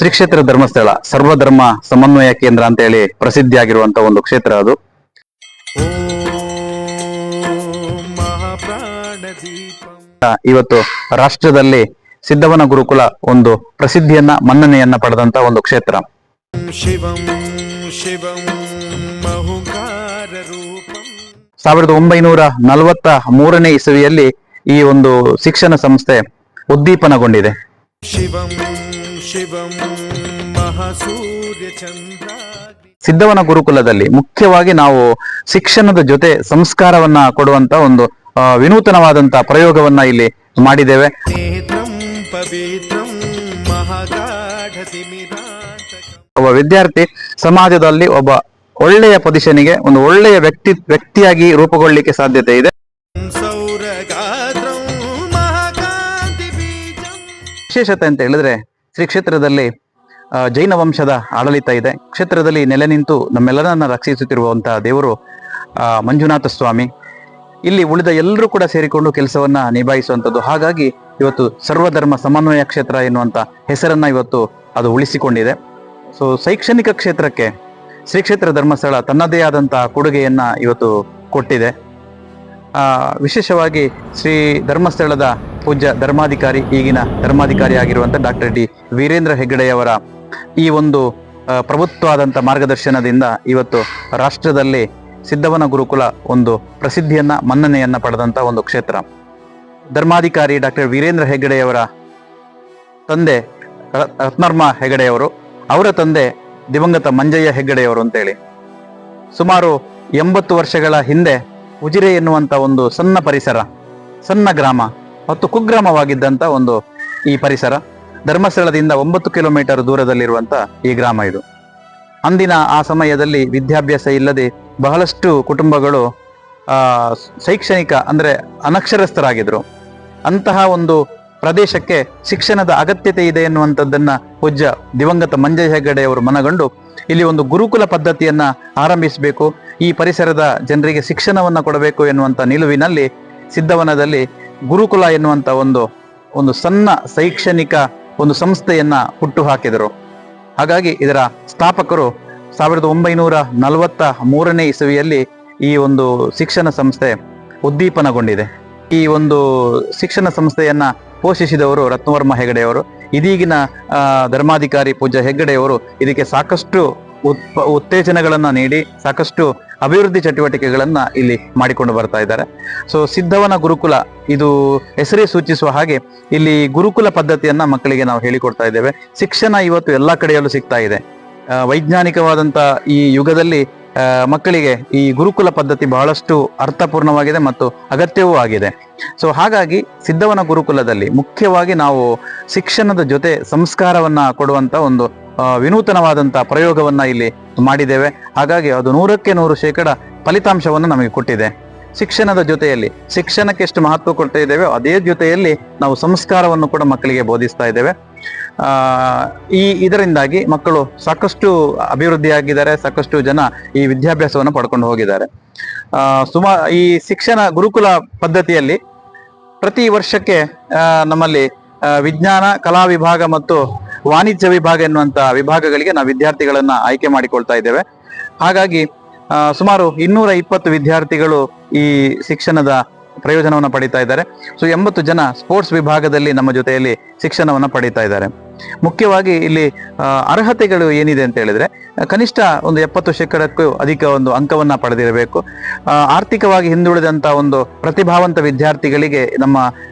ಶ್ರೀ ಕ್ಷೇತ್ರ ಧರ್ಮಸ್ಥಳ ಸರ್ವಧರ್ಮ ಸಮನ್ವಯ ಕೇಂದ್ರ ಅಂತ ಹೇಳಿ ಪ್ರಸಿದ್ಧಿಯಾಗಿರುವಂತಹ ಒಂದು ಕ್ಷೇತ್ರ ಅದು. ಇವತ್ತು ರಾಷ್ಟ್ರದಲ್ಲಿ ಸಿದ್ಧವನ ಗುರುಕುಲ ಒಂದು ಪ್ರಸಿದ್ಧಿಯನ್ನ ಮನ್ನಣೆಯನ್ನ ಪಡೆದಂತ ಒಂದು ಕ್ಷೇತ್ರ. ಶಿವಂ ಶಿವಂ 1943ನೇ ಇಸವಿಯಲ್ಲಿ ಈ ಒಂದು ಶಿಕ್ಷಣ ಸಂಸ್ಥೆ ಉದ್ದೀಪನಗೊಂಡಿದೆ. ಶಿವಂ ಶಿವಂ ಮಹಾಸೂರ್ಯ ಚಂದ್ರ. ಸಿದ್ಧವನ ಗುರುಕುಲದಲ್ಲಿ ಮುಖ್ಯವಾಗಿ ನಾವು ಶಿಕ್ಷಣದ ಜೊತೆ ಸಂಸ್ಕಾರವನ್ನ ಕೊಡುವಂತ ಒಂದು ವಿನೂತನವಾದಂತಹ ಪ್ರಯೋಗವನ್ನ ಇಲ್ಲಿ ಮಾಡಿದ್ದೇವೆ. ಒಬ್ಬ ವಿದ್ಯಾರ್ಥಿ ಸಮಾಜದಲ್ಲಿ ಒಬ್ಬ ಒಳ್ಳೆಯ ಪೊಸಿಷನ್ಗೆ ಒಂದು ಒಳ್ಳೆಯ ವ್ಯಕ್ತಿಯಾಗಿ ರೂಪುಗೊಳ್ಳಲಿಕ್ಕೆ ಸಾಧ್ಯತೆ ಇದೆ. ವಿಶೇಷತೆ ಅಂತ ಹೇಳಿದ್ರೆ ಶ್ರೀ ಕ್ಷೇತ್ರದಲ್ಲಿ ಜೈನ ವಂಶದ ಆಡಳಿತ ಇದೆ. ಕ್ಷೇತ್ರದಲ್ಲಿ ನೆಲೆ ನಿಂತು ನಮ್ಮೆಲ್ಲರನ್ನ ರಕ್ಷಿಸುತ್ತಿರುವಂತಹ ದೇವರು ಮಂಜುನಾಥ ಸ್ವಾಮಿ. ಇಲ್ಲಿ ಉಳಿದ ಎಲ್ಲರೂ ಕೂಡ ಸೇರಿಕೊಂಡು ಕೆಲಸವನ್ನ ನಿಭಾಯಿಸುವಂಥದ್ದು. ಹಾಗಾಗಿ ಇವತ್ತು ಸರ್ವಧರ್ಮ ಸಮನ್ವಯ ಕ್ಷೇತ್ರ ಎನ್ನುವಂತ ಹೆಸರನ್ನ ಇವತ್ತು ಅದು ಉಳಿಸಿಕೊಂಡಿದೆ. ಸೊ ಶೈಕ್ಷಣಿಕ ಕ್ಷೇತ್ರಕ್ಕೆ ಶ್ರೀ ಕ್ಷೇತ್ರ ಧರ್ಮಸ್ಥಳ ತನ್ನದೇ ಆದಂತಹ ಕೊಡುಗೆಯನ್ನ ಇವತ್ತು ಕೊಟ್ಟಿದೆ. ವಿಶೇಷವಾಗಿ ಶ್ರೀ ಧರ್ಮಸ್ಥಳದ ಪೂಜ್ಯ ಧರ್ಮಾಧಿಕಾರಿ, ಈಗಿನ ಧರ್ಮಾಧಿಕಾರಿ ಆಗಿರುವಂತ ಡಾಕ್ಟರ್ ಡಿ ವೀರೇಂದ್ರ ಹೆಗ್ಗಡೆಯವರ ಈ ಒಂದು ಪ್ರಭುತ್ವವಾದಂಥ ಮಾರ್ಗದರ್ಶನದಿಂದ ಇವತ್ತು ರಾಷ್ಟ್ರದಲ್ಲಿ ಸಿದ್ಧವನ ಗುರುಕುಲ ಒಂದು ಪ್ರಸಿದ್ಧಿಯನ್ನ ಮನ್ನಣೆಯನ್ನ ಪಡೆದಂತ ಒಂದು ಕ್ಷೇತ್ರ. ಧರ್ಮಾಧಿಕಾರಿ ಡಾಕ್ಟರ್ ವೀರೇಂದ್ರ ಹೆಗ್ಗಡೆಯವರ ತಂದೆ ರತ್ನರ್ಮ ಹೆಗಡೆಯವರು, ಅವರ ತಂದೆ ದಿವಂಗತ ಮಂಜಯ್ಯ ಹೆಗ್ಗಡೆಯವರು ಅಂತೇಳಿ ಸುಮಾರು 80 ವರ್ಷಗಳ ಹಿಂದೆ ಉಜಿರೆ ಎನ್ನುವಂತ ಒಂದು ಸಣ್ಣ ಪರಿಸರ, ಸಣ್ಣ ಗ್ರಾಮ ಮತ್ತು ಕುಗ್ರಾಮವಾಗಿದ್ದಂತ ಒಂದು ಈ ಪರಿಸರ, ಧರ್ಮಸ್ಥಳದಿಂದ 9 ಕಿಲೋಮೀಟರ್ ದೂರದಲ್ಲಿರುವಂತ ಈ ಗ್ರಾಮ ಇದು. ಅಂದಿನ ಆ ಸಮಯದಲ್ಲಿ ವಿದ್ಯಾಭ್ಯಾಸ ಇಲ್ಲದೆ ಬಹಳಷ್ಟು ಕುಟುಂಬಗಳು ಶೈಕ್ಷಣಿಕ ಅಂದ್ರೆ ಅನಕ್ಷರಸ್ಥರಾಗಿದ್ರು. ಅಂತಹ ಒಂದು ಪ್ರದೇಶಕ್ಕೆ ಶಿಕ್ಷಣದ ಅಗತ್ಯತೆ ಇದೆ ಎನ್ನುವಂಥದ್ದನ್ನ ಪೂಜ್ಯ ದಿವಂಗತ ಮಂಜಯ್ಯ ಹೆಗ್ಗಡೆಯವರು ಮನಗಂಡು ಇಲ್ಲಿ ಒಂದು ಗುರುಕುಲ ಪದ್ಧತಿಯನ್ನ ಆರಂಭಿಸಬೇಕು, ಈ ಪರಿಸರದ ಜನರಿಗೆ ಶಿಕ್ಷಣವನ್ನ ಕೊಡಬೇಕು ಎನ್ನುವಂತ ನಿಲುವಿನಲ್ಲಿ ಸಿದ್ಧವನದಲ್ಲಿ ಗುರುಕುಲ ಎನ್ನುವಂತ ಒಂದು ಸಣ್ಣ ಶೈಕ್ಷಣಿಕ ಒಂದು ಸಂಸ್ಥೆಯನ್ನ ಹುಟ್ಟು ಹಾಕಿದರು. ಹಾಗಾಗಿ ಇದರ ಸ್ಥಾಪಕರು 1943ನೇ ಇಸವಿಯಲ್ಲಿ ಈ ಒಂದು ಶಿಕ್ಷಣ ಸಂಸ್ಥೆ ಉದ್ದೀಪನಗೊಂಡಿದೆ. ಈ ಒಂದು ಶಿಕ್ಷಣ ಸಂಸ್ಥೆಯನ್ನ ಪೋಷಿಸಿದವರು ರತ್ನವರ್ಮ ಹೆಗಡೆಯವರು. ಇದೀಗಿನ ಧರ್ಮಾಧಿಕಾರಿ ಪೂಜ್ಯ ಹೆಗ್ಗಡೆಯವರು ಇದಕ್ಕೆ ಸಾಕಷ್ಟು ಉತ್ತೇಜನಗಳನ್ನ ನೀಡಿ ಸಾಕಷ್ಟು ಅಭಿವೃದ್ಧಿ ಚಟುವಟಿಕೆಗಳನ್ನ ಇಲ್ಲಿ ಮಾಡಿಕೊಂಡು ಬರ್ತಾ ಇದ್ದಾರೆ. ಸೊ ಸಿದ್ಧವನ ಗುರುಕುಲ ಇದು ಹೆಸರೇ ಸೂಚಿಸುವ ಹಾಗೆ ಇಲ್ಲಿ ಗುರುಕುಲ ಪದ್ಧತಿಯನ್ನ ಮಕ್ಕಳಿಗೆ ನಾವು ಹೇಳಿಕೊಡ್ತಾ ಇದ್ದೇವೆ. ಶಿಕ್ಷಣ ಇವತ್ತು ಎಲ್ಲಾ ಕಡೆಯಲ್ಲೂ ಸಿಗ್ತಾ ಇದೆ. ವೈಜ್ಞಾನಿಕವಾದಂತ ಈ ಯುಗದಲ್ಲಿ ಮಕ್ಕಳಿಗೆ ಈ ಗುರುಕುಲ ಪದ್ಧತಿ ಬಹಳಷ್ಟು ಅರ್ಥಪೂರ್ಣವಾಗಿದೆ ಮತ್ತು ಅಗತ್ಯವೂ ಆಗಿದೆ. ಸೊ ಹಾಗಾಗಿ ಸಿದ್ಧವನ ಗುರುಕುಲದಲ್ಲಿ ಮುಖ್ಯವಾಗಿ ನಾವು ಶಿಕ್ಷಣದ ಜೊತೆ ಸಂಸ್ಕಾರವನ್ನ ಕೊಡುವಂತ ಒಂದು ವಿನೂತನವಾದಂತಹ ಪ್ರಯೋಗವನ್ನ ಇಲ್ಲಿ ಮಾಡಿದ್ದೇವೆ. ಹಾಗಾಗಿ ಅದು 100% ಫಲಿತಾಂಶವನ್ನು ನಮಗೆ ಕೊಟ್ಟಿದೆ. ಶಿಕ್ಷಣದ ಜೊತೆಯಲ್ಲಿ ಶಿಕ್ಷಣಕ್ಕೆ ಎಷ್ಟು ಮಹತ್ವ ಕೊಡ್ತಾ ಇದ್ದೇವೆ ಅದೇ ಜೊತೆಯಲ್ಲಿ ನಾವು ಸಂಸ್ಕಾರವನ್ನು ಕೂಡ ಮಕ್ಕಳಿಗೆ ಬೋಧಿಸ್ತಾ ಇದ್ದೇವೆ. ಇದರಿಂದಾಗಿ ಮಕ್ಕಳು ಸಾಕಷ್ಟು ಅಭಿವೃದ್ಧಿಯಾಗಿದ್ದಾರೆ, ಸಾಕಷ್ಟು ಜನ ಈ ವಿದ್ಯಾಭ್ಯಾಸವನ್ನು ಪಡ್ಕೊಂಡು ಹೋಗಿದ್ದಾರೆ. ಈ ಶಿಕ್ಷಣ ಗುರುಕುಲ ಪದ್ಧತಿಯಲ್ಲಿ ಪ್ರತಿ ವರ್ಷಕ್ಕೆ ನಮ್ಮಲ್ಲಿ ವಿಜ್ಞಾನ, ಕಲಾ ವಿಭಾಗ ಮತ್ತು ವಾಣಿಜ್ಯ ವಿಭಾಗ ಎನ್ನುವಂತ ವಿಭಾಗಗಳಿಗೆ ನಾವು ವಿದ್ಯಾರ್ಥಿಗಳನ್ನ ಆಯ್ಕೆ ಮಾಡಿಕೊಳ್ತಾ ಇದ್ದೇವೆ. ಹಾಗಾಗಿ ಸುಮಾರು 220 ವಿದ್ಯಾರ್ಥಿಗಳು ಈ ಶಿಕ್ಷಣದ ಪ್ರಯೋಜನವನ್ನು ಪಡಿತಾ ಇದ್ದಾರೆ. ಸೊ 80 ಜನ ಸ್ಪೋರ್ಟ್ಸ್ ವಿಭಾಗದಲ್ಲಿ ನಮ್ಮ ಜೊತೆಯಲ್ಲಿ ಶಿಕ್ಷಣವನ್ನ ಪಡಿತಾ ಇದ್ದಾರೆ. ಮುಖ್ಯವಾಗಿ ಇಲ್ಲಿ ಅರ್ಹತೆಗಳು ಏನಿದೆ ಅಂತ ಹೇಳಿದ್ರೆ ಕನಿಷ್ಠ ಒಂದು 70% ಅಧಿಕ ಒಂದು ಅಂಕವನ್ನ ಪಡೆದಿರಬೇಕು. ಆರ್ಥಿಕವಾಗಿ ಹಿಂದುಳಿದಂತ ಒಂದು ಪ್ರತಿಭಾವಂತ ವಿದ್ಯಾರ್ಥಿಗಳಿಗೆ ನಮ್ಮ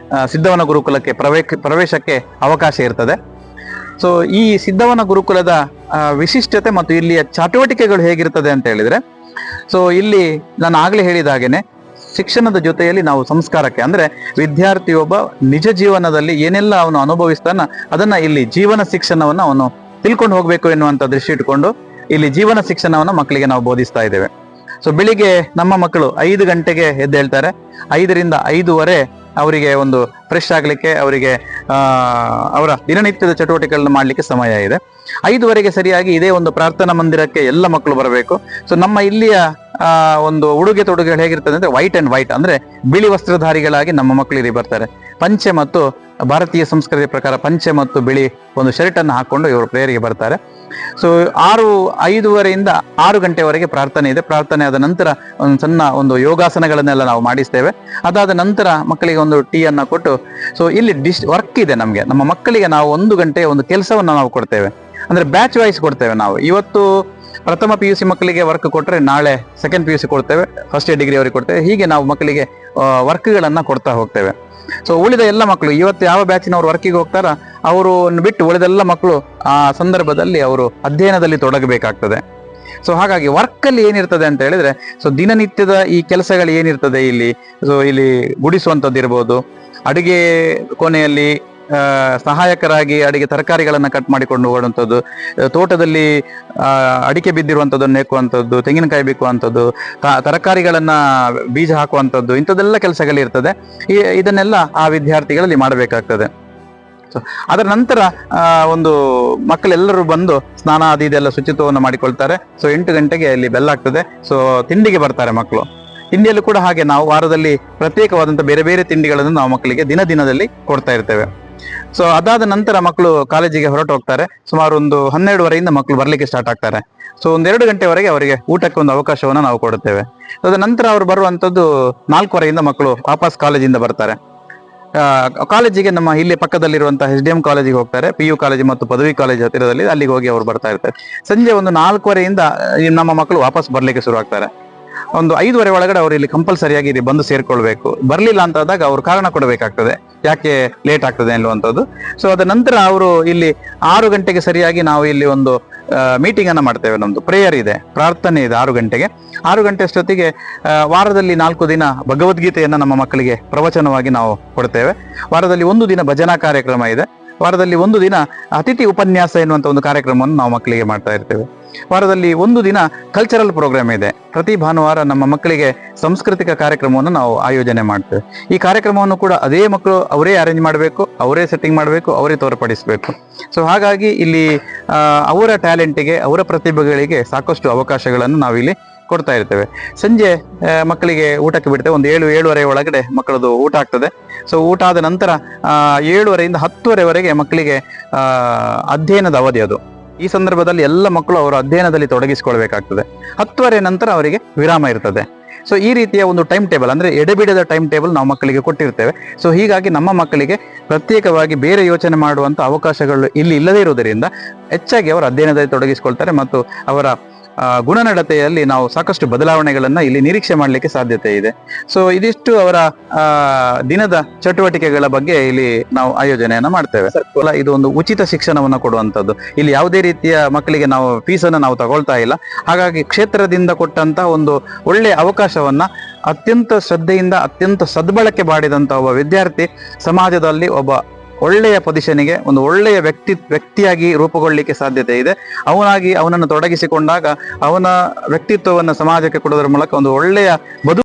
ಸಿದ್ಧವನ ಗುರುಕುಲಕ್ಕೆ ಪ್ರವೇಶಕ್ಕೆ ಅವಕಾಶ ಇರ್ತದೆ. ಸೊ ಈ ಸಿದ್ಧವನ ಗುರುಕುಲದ ವಿಶಿಷ್ಟತೆ ಮತ್ತು ಇಲ್ಲಿಯ ಚಟುವಟಿಕೆಗಳು ಹೇಗಿರ್ತದೆ ಅಂತ ಹೇಳಿದ್ರೆ, ಸೊ ಇಲ್ಲಿ ನಾನು ಆಗ್ಲೇ ಹೇಳಿದ ಹಾಗೇನೆ ಶಿಕ್ಷಣದ ಜೊತೆಯಲ್ಲಿ ನಾವು ಸಂಸ್ಕಾರಕ್ಕೆ ಅಂದ್ರೆ ವಿದ್ಯಾರ್ಥಿಯೊಬ್ಬ ನಿಜ ಜೀವನದಲ್ಲಿ ಏನೆಲ್ಲ ಅವನು ಅನುಭವಿಸ್ತಾನ ಅದನ್ನ ಇಲ್ಲಿ ಜೀವನ ಶಿಕ್ಷಣವನ್ನ ಅವನು ತಿಳ್ಕೊಂಡು ಹೋಗ್ಬೇಕು ಎನ್ನುವಂತ ದೃಷ್ಟಿ ಇಟ್ಕೊಂಡು ಇಲ್ಲಿ ಜೀವನ ಶಿಕ್ಷಣವನ್ನ ಮಕ್ಕಳಿಗೆ ನಾವು ಬೋಧಿಸ್ತಾ ಇದ್ದೇವೆ. ಸೊ ಬೆಳಿಗ್ಗೆ ನಮ್ಮ ಮಕ್ಕಳು 5 ಗಂಟೆಗೆ ಎದ್ದೇಳ್ತಾರೆ. 5ರಿಂದ 5:15 ಅವರಿಗೆ ಒಂದು ಫ್ರೆಶ್ ಆಗ್ಲಿಕ್ಕೆ, ಅವರಿಗೆ ಅವರ ದಿನನಿತ್ಯದ ಚಟುವಟಿಕೆಗಳನ್ನ ಮಾಡ್ಲಿಕ್ಕೆ ಸಮಯ ಇದೆ. 5:15 ಸರಿಯಾಗಿ ಇದೇ ಒಂದು ಪ್ರಾರ್ಥನಾ ಮಂದಿರಕ್ಕೆ ಎಲ್ಲ ಮಕ್ಕಳು ಬರಬೇಕು. ಸೊ ನಮ್ಮ ಇಲ್ಲಿಯ ಒಂದು ಉಡುಗೆ ತೊಡುಗೆಗಳು ಹೇಗಿರ್ತದೆ ಅಂದ್ರೆ ವೈಟ್ ಅಂಡ್ ವೈಟ್ ಅಂದ್ರೆ ಬಿಳಿ ವಸ್ತ್ರಧಾರಿಗಳಾಗಿ ನಮ್ಮ ಮಕ್ಕಳು ಇಲ್ಲಿ ಬರ್ತಾರೆ. ಪಂಚೆ ಮತ್ತು ಭಾರತೀಯ ಸಂಸ್ಕೃತಿಯ ಪ್ರಕಾರ ಪಂಚೆ ಮತ್ತು ಬಿಳಿ ಒಂದು ಶರ್ಟ್ ಅನ್ನು ಹಾಕೊಂಡು ಇವರು ಪ್ರೇಯರಿಗೆ ಬರ್ತಾರೆ. ಸೊ 5:30ಯಿಂದ 6 ಗಂಟೆವರೆಗೆ ಪ್ರಾರ್ಥನೆ ಇದೆ. ಪ್ರಾರ್ಥನೆ ಆದ ನಂತರ ಒಂದು ಸಣ್ಣ ಒಂದು ಯೋಗಾಸನಗಳನ್ನೆಲ್ಲ ನಾವು ಮಾಡಿಸ್ತೇವೆ. ಅದಾದ ನಂತರ ಮಕ್ಕಳಿಗೆ ಒಂದು ಟೀ ಅನ್ನ ಕೊಟ್ಟು, ಸೊ ಇಲ್ಲಿ ವರ್ಕ್ ಇದೆ ನಮಗೆ, ನಮ್ಮ ಮಕ್ಕಳಿಗೆ ನಾವು 1 ಗಂಟೆ ಒಂದು ಕೆಲಸವನ್ನು ನಾವು ಕೊಡ್ತೇವೆ. ಅಂದ್ರೆ ಬ್ಯಾಚ್ ವೈಸ್ ಕೊಡ್ತೇವೆ. ನಾವು ಇವತ್ತು ಪ್ರಥಮ PUC ಮಕ್ಕಳಿಗೆ ವರ್ಕ್ ಕೊಟ್ಟರೆ ನಾಳೆ ಸೆಕೆಂಡ್ PUC ಕೊಡ್ತೇವೆ, ಫಸ್ಟ್ ಇಯರ್ ಡಿಗ್ರಿ ಅವರಿಗೆ ಕೊಡ್ತೇವೆ. ಹೀಗೆ ನಾವು ಮಕ್ಕಳಿಗೆ ವರ್ಕ್ಗಳನ್ನ ಕೊಡ್ತಾ ಹೋಗ್ತೇವೆ. ಸೊ ಉಳಿದ ಎಲ್ಲ ಮಕ್ಕಳು ಇವತ್ತು ಯಾವ ಬ್ಯಾಚಿನವರು ವರ್ಕಿಗೆ ಹೋಗ್ತಾರ ಅವರು ಬಿಟ್ಟು ಉಳಿದೆಲ್ಲ ಮಕ್ಕಳು ಆ ಸಂದರ್ಭದಲ್ಲಿ ಅವರು ಅಧ್ಯಯನದಲ್ಲಿ ತೊಡಗಬೇಕಾಗ್ತದೆ. ಸೊ ಹಾಗಾಗಿ ವರ್ಕ್ ಅಲ್ಲಿ ಏನಿರ್ತದೆ ಅಂತ ಹೇಳಿದ್ರೆ, ಸೊ ದಿನನಿತ್ಯದ ಈ ಕೆಲಸಗಳು ಏನಿರ್ತದೆ ಇಲ್ಲಿ, ಸೊ ಇಲ್ಲಿ ಗುಡಿಸುವಂಥದ್ದು ಇರ್ಬೋದು, ಅಡುಗೆ ಕೋಣೆಯಲ್ಲಿ ಸಹಾಯಕರಾಗಿ ಅಡಿಗೆ ತರಕಾರಿಗಳನ್ನ ಕಟ್ ಮಾಡಿಕೊಂಡು ಹೋಗುವಂಥದ್ದು, ತೋಟದಲ್ಲಿ ಅಡಿಕೆ ಬಿದ್ದಿರುವಂಥದ್ದನ್ನು ನೆಕ್ಕುವಂಥದ್ದು, ತೆಂಗಿನಕಾಯಿ ಬಿಕ್ಕುವಂಥದ್ದು, ತರಕಾರಿಗಳನ್ನ ಬೀಜ ಹಾಕುವಂಥದ್ದು, ಇಂಥದ್ದೆಲ್ಲ ಕೆಲಸಗಳಿರ್ತದೆ. ಇದನ್ನೆಲ್ಲ ಆ ವಿದ್ಯಾರ್ಥಿಗಳಲ್ಲಿ ಮಾಡಬೇಕಾಗ್ತದೆ. ಸೊ ಅದರ ನಂತರ ಒಂದು ಮಕ್ಕಳೆಲ್ಲರೂ ಬಂದು ಸ್ನಾನ ಅದು ಇದೆಲ್ಲ ಶುಚಿತ್ವವನ್ನು ಮಾಡಿಕೊಳ್ತಾರೆ. ಸೊ 8 ಗಂಟೆಗೆ ಅಲ್ಲಿ ಬೆಲ್ ಆಗ್ತದೆ. ಸೊ ತಿಂಡಿಗೆ ಬರ್ತಾರೆ ಮಕ್ಕಳು. ತಿಂಡಿಯಲ್ಲೂ ಕೂಡ ಹಾಗೆ ನಾವು ವಾರದಲ್ಲಿ ಪ್ರತ್ಯೇಕವಾದಂಥ ಬೇರೆ ಬೇರೆ ತಿಂಡಿಗಳನ್ನು ನಾವು ಮಕ್ಕಳಿಗೆ ದಿನದಲ್ಲಿ ಕೊಡ್ತಾ ಇರ್ತೇವೆ. ಸೊ ಅದಾದ ನಂತರ ಮಕ್ಕಳು ಕಾಲೇಜಿಗೆ ಹೊರಟು ಹೋಗ್ತಾರೆ. ಸುಮಾರು ಒಂದು 12:30ಯಿಂದ ಮಕ್ಕಳು ಬರ್ಲಿಕ್ಕೆ ಸ್ಟಾರ್ಟ್ ಆಗ್ತಾರೆ. ಸೊ 2 ಗಂಟೆವರೆಗೆ ಅವರಿಗೆ ಊಟಕ್ಕೆ ಒಂದು ಅವಕಾಶವನ್ನು ನಾವು ಕೊಡುತ್ತೇವೆ. ಅದ ನಂತರ ಅವರು ಬರುವಂತದ್ದು 4:15ಯಿಂದ ಮಕ್ಕಳು ವಾಪಸ್ ಕಾಲೇಜಿಂದ ಬರ್ತಾರೆ. ಕಾಲೇಜಿಗೆ ನಮ್ಮ ಇಲ್ಲಿ ಪಕ್ಕದಲ್ಲಿರುವಂತಹ SDM ಕಾಲೇಜಿಗೆ ಹೋಗ್ತಾರೆ. PU ಕಾಲೇಜು ಮತ್ತು ಪದವಿ ಕಾಲೇಜು ಹತ್ತಿರದಲ್ಲಿ, ಅಲ್ಲಿಗೆ ಹೋಗಿ ಅವರು ಬರ್ತಾ ಇರ್ತಾರೆ. ಸಂಜೆ ಒಂದು 4:15ಯಿಂದ ನಮ್ಮ ಮಕ್ಕಳು ವಾಪಸ್ ಬರ್ಲಿಕ್ಕೆ ಶುರು ಆಗ್ತಾರೆ. ಒಂದು 5:30 ಒಳಗಡೆ ಅವರು ಇಲ್ಲಿ ಕಂಪಲ್ಸರಿಯಾಗಿ ಇಲ್ಲಿ ಬಂದು ಸೇರ್ಕೊಳ್ಬೇಕು. ಬರ್ಲಿಲ್ಲ ಅಂತ ಆದಾಗ ಅವ್ರು ಕಾರಣ ಕೊಡಬೇಕಾಗ್ತದೆ, ಯಾಕೆ ಲೇಟ್ ಆಗ್ತದೆ ಅನ್ನುವಂಥದ್ದು. ಸೊ ಅದ ನಂತರ ಅವರು ಇಲ್ಲಿ 6 ಗಂಟೆಗೆ ಸರಿಯಾಗಿ ನಾವು ಇಲ್ಲಿ ಒಂದು ಮೀಟಿಂಗ್ ಅನ್ನ ಮಾಡ್ತೇವೆ. ನಮ್ದು ಪ್ರೇಯರ್ ಇದೆ, ಪ್ರಾರ್ಥನೆ ಇದೆ 6 ಗಂಟೆಗೆ. 6 ಗಂಟೆ ಅಷ್ಟೊತ್ತಿಗೆ ವಾರದಲ್ಲಿ 4 ದಿನ ಭಗವದ್ಗೀತೆಯನ್ನ ನಮ್ಮ ಮಕ್ಕಳಿಗೆ ಪ್ರವಚನವಾಗಿ ನಾವು ಕೊಡ್ತೇವೆ. ವಾರದಲ್ಲಿ 1 ದಿನ ಭಜನಾ ಕಾರ್ಯಕ್ರಮ ಇದೆ. ವಾರದಲ್ಲಿ 1 ದಿನ ಅತಿಥಿ ಉಪನ್ಯಾಸ ಎನ್ನುವಂತ ಒಂದು ಕಾರ್ಯಕ್ರಮವನ್ನು ನಾವು ಮಕ್ಕಳಿಗೆ ಮಾಡ್ತಾ ಇರ್ತೇವೆ. ವಾರದಲ್ಲಿ 1 ದಿನ ಕಲ್ಚರಲ್ ಪ್ರೋಗ್ರಾಮ್ ಇದೆ. ಪ್ರತಿ ಭಾನುವಾರ ನಮ್ಮ ಮಕ್ಕಳಿಗೆ ಸಾಂಸ್ಕೃತಿಕ ಕಾರ್ಯಕ್ರಮವನ್ನು ನಾವು ಆಯೋಜನೆ ಮಾಡ್ತೇವೆ. ಈ ಕಾರ್ಯಕ್ರಮವನ್ನು ಕೂಡ ಅದೇ ಮಕ್ಕಳು ಅವರೇ ಅರೇಂಜ್ ಮಾಡಬೇಕು, ಅವರೇ ಸೆಟ್ಟಿಂಗ್ ಮಾಡಬೇಕು, ಅವರೇ ತೋರ್ಪಡಿಸಬೇಕು. ಸೊ ಹಾಗಾಗಿ ಇಲ್ಲಿ ಅವರ ಟ್ಯಾಲೆಂಟಿಗೆ, ಅವರ ಪ್ರತಿಭೆಗಳಿಗೆ ಸಾಕಷ್ಟು ಅವಕಾಶಗಳನ್ನು ನಾವಿಲ್ಲಿ ಕೊಡ್ತಾ ಇರ್ತೇವೆ. ಸಂಜೆ ಮಕ್ಕಳಿಗೆ ಊಟಕ್ಕೆ ಬಿಡ್ತೇವೆ. ಒಂದು 7-7:30 ಒಳಗಡೆ ಮಕ್ಕಳದು ಊಟ ಆಗ್ತದೆ. ಸೊ ಊಟ ಆದ ನಂತರ 7:30ಯಿಂದ 10:00ವರೆಗೆ ಮಕ್ಕಳಿಗೆ ಅಧ್ಯಯನದ ಅವಧಿ ಅದು. ಈ ಸಂದರ್ಭದಲ್ಲಿ ಎಲ್ಲ ಮಕ್ಕಳು ಅವರ ಅಧ್ಯಯನದಲ್ಲಿ ತೊಡಗಿಸಿಕೊಳ್ಬೇಕಾಗ್ತದೆ. 10:30 ನಂತರ ಅವರಿಗೆ ವಿರಾಮ ಇರ್ತದೆ. ಸೊ ಈ ರೀತಿಯ ಒಂದು ಟೈಮ್ ಟೇಬಲ್, ಅಂದ್ರೆ ಎಡೆಬಿಡದ ಟೈಮ್ ಟೇಬಲ್ ನಾವು ಮಕ್ಕಳಿಗೆ ಕೊಟ್ಟಿರ್ತೇವೆ. ಸೊ ಹೀಗಾಗಿ ನಮ್ಮ ಮಕ್ಕಳಿಗೆ ಪ್ರತ್ಯೇಕವಾಗಿ ಬೇರೆ ಯೋಚನೆ ಮಾಡುವಂತ ಅವಕಾಶಗಳು ಇಲ್ಲಿ ಇಲ್ಲದೇ ಇರುವುದರಿಂದ ಹೆಚ್ಚಾಗಿ ಅವರು ಅಧ್ಯಯನದಲ್ಲಿ ತೊಡಗಿಸಿಕೊಳ್ತಾರೆ ಮತ್ತು ಅವರ ಗುಣನಡತೆಯಲ್ಲಿ ನಾವು ಸಾಕಷ್ಟು ಬದಲಾವಣೆಗಳನ್ನ ಇಲ್ಲಿ ನಿರೀಕ್ಷೆ ಮಾಡಲಿಕ್ಕೆ ಸಾಧ್ಯತೆ ಇದೆ. ಸೊ ಇದಿಷ್ಟು ಅವರ ದಿನದ ಚಟುವಟಿಕೆಗಳ ಬಗ್ಗೆ ಇಲ್ಲಿ ನಾವು ಆಯೋಜನೆಯನ್ನ ಮಾಡ್ತೇವೆ. ಇದು ಒಂದು ಉಚಿತ ಶಿಕ್ಷಣವನ್ನ ಕೊಡುವಂತದ್ದು. ಇಲ್ಲಿ ಯಾವುದೇ ರೀತಿಯ ಮಕ್ಕಳಿಗೆ ನಾವು ಫೀಸನ್ನು ನಾವು ತಗೊಳ್ತಾ ಇಲ್ಲ. ಹಾಗಾಗಿ ಕ್ಷೇತ್ರದಿಂದ ಕೊಟ್ಟಂತ ಒಂದು ಒಳ್ಳೆಯ ಅವಕಾಶವನ್ನ ಅತ್ಯಂತ ಶ್ರದ್ಧೆಯಿಂದ ಅತ್ಯಂತ ಸದ್ಬಳಕೆ ಮಾಡಿದಂತ ಒಬ್ಬ ವಿದ್ಯಾರ್ಥಿ ಸಮಾಜದಲ್ಲಿ ಒಬ್ಬ ಒಳ್ಳೆಯ ಪೊಸಿಷನ್ಗೆ, ಒಂದು ಒಳ್ಳೆಯ ವ್ಯಕ್ತಿಯಾಗಿ ರೂಪುಗೊಳ್ಳಲಿಕ್ಕೆ ಸಾಧ್ಯತೆ ಇದೆ. ಅವನನ್ನು ತೊಡಗಿಸಿಕೊಂಡಾಗ ಅವನ ವ್ಯಕ್ತಿತ್ವವನ್ನು ಸಮಾಜಕ್ಕೆ ಕೊಡೋದ್ರ ಮೂಲಕ ಒಂದು ಒಳ್ಳೆಯ ಬದುಕು